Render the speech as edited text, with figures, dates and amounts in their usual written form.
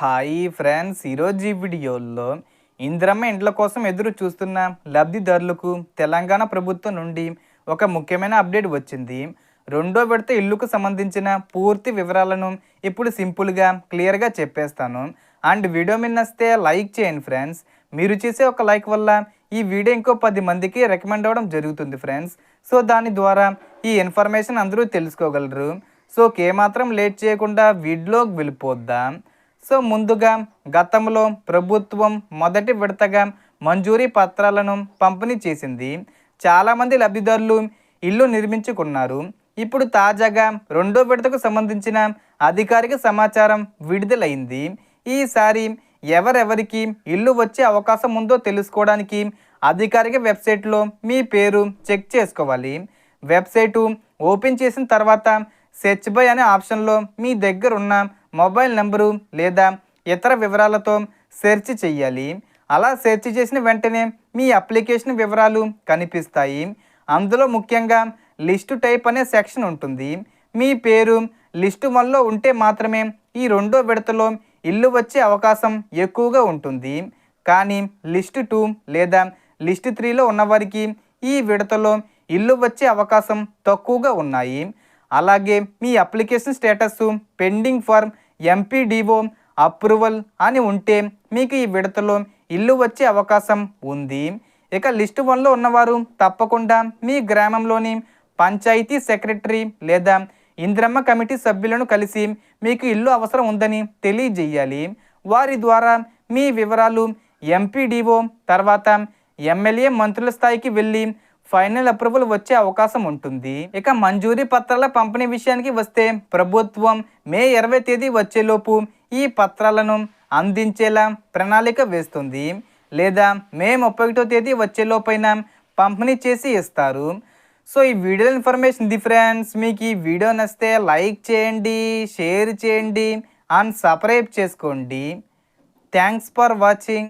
Hi friends, ఈరోజు ఈ వీడియోలో ఇందిరమ్మ ఇండ్ల కోసం ఎదురు చూస్తున్న లబ్ధిదారులకు తెలంగాణ ప్రభుత్వం నుండి ఒక ముఖ్యమైన అప్డేట్ వచ్చింది. రెండో విడత ఇల్లుకు సంబంధించిన పూర్తి వివరాలను ఇప్పుడు సింపుల్గా క్లియర్గా చెప్పేస్తాను. అండ్ వీడియో మీద నచ్చితే లైక్ చేయండి ఫ్రెండ్స్. మీరు చేసే ఒక లైక్ వల్ల ఈ వీడియో ఇంకో 10 మందికి రికమెండ్ అవ్వడం జరుగుతుంది ఫ్రెండ్స్. సో దాని ద్వారా ఈ ఇన్ఫర్మేషన్ అందరూ తెలుసుకోగలరు. సో ఏమాత్రం లేట్ చేయకుండా వీడియోకి వెళ్ళిపోద్దాం. సో ముందుగా గతంలో ప్రభుత్వం మొదటి విడతగా మంజూరీ పత్రాలను పంపిణీ చేసింది. చాలామంది లబ్ధిదారులు ఇల్లు నిర్మించుకున్నారు. ఇప్పుడు తాజాగా రెండో విడతకు సంబంధించిన అధికారిక సమాచారం విడుదలైంది. ఈసారి ఎవరెవరికి ఇల్లు వచ్చే అవకాశం ఉందో తెలుసుకోవడానికి అధికారిక వెబ్సైట్లో మీ పేరు చెక్ చేసుకోవాలి. వెబ్సైటు ఓపెన్ చేసిన తర్వాత సెర్చ్ బై అనే ఆప్షన్లో మీ దగ్గర ఉన్న మొబైల్ నెంబరు లేదా ఇతర వివరాలతో సెర్చ్ చేయాలి. అలా సెర్చ్ చేసిన వెంటనే మీ అప్లికేషన్ వివరాలు కనిపిస్తాయి. అందులో ముఖ్యంగా లిస్టు టైప్ అనే సెక్షన్ ఉంటుంది. మీ పేరు లిస్టు 1లో ఉంటే మాత్రమే ఈ రెండో విడతలో ఇల్లు వచ్చే అవకాశం ఎక్కువగా ఉంటుంది. కానీ లిస్టు 2 లేదా లిస్టు 3లో ఉన్నవారికి ఈ విడతలో ఇల్లు వచ్చే అవకాశం తక్కువగా ఉన్నాయి. అలాగే మీ application status pending for MPDO approval అని ఉంటే మీకు ఈ విడతలో ఇల్లు వచ్చే అవకాశం ఉంది. ఇక లిస్టు 1లో ఉన్నవారు తప్పకుండా మీ గ్రామంలోని పంచాయతీ సెక్రటరీ లేదా ఇందిరమ్మ కమిటీ సభ్యులను కలిసి మీకు ఇల్లు అవసరం ఉందని తెలియజేయాలి. వారి ద్వారా మీ వివరాలు ఎంపీడీఓ తర్వాత ఎమ్మెల్యే మంత్రుల స్థాయికి వెళ్ళి ఫైనల్ అప్రూవల్ వచ్చే అవకాశం ఉంటుంది. ఇక మంజూరీ పత్రాల పంపిణీ విషయానికి వస్తే ప్రభుత్వం మే 20 తేదీ వచ్చేలోపు ఈ పత్రాలను అందించేలా ప్రణాళిక వేస్తుంది. లేదా మే 31 తేదీ వచ్చేలోపైన పంపిణీ చేసి ఇస్తారు. సో ఈ వీడియో ఇన్ఫర్మేషన్ ఇది ఫ్రెండ్స్. మీకు ఈ వీడియో నచ్చితే లైక్ చేయండి, షేర్ చేయండి అండ్ సబ్స్క్రైబ్ చేసుకోండి. Thanks for watching.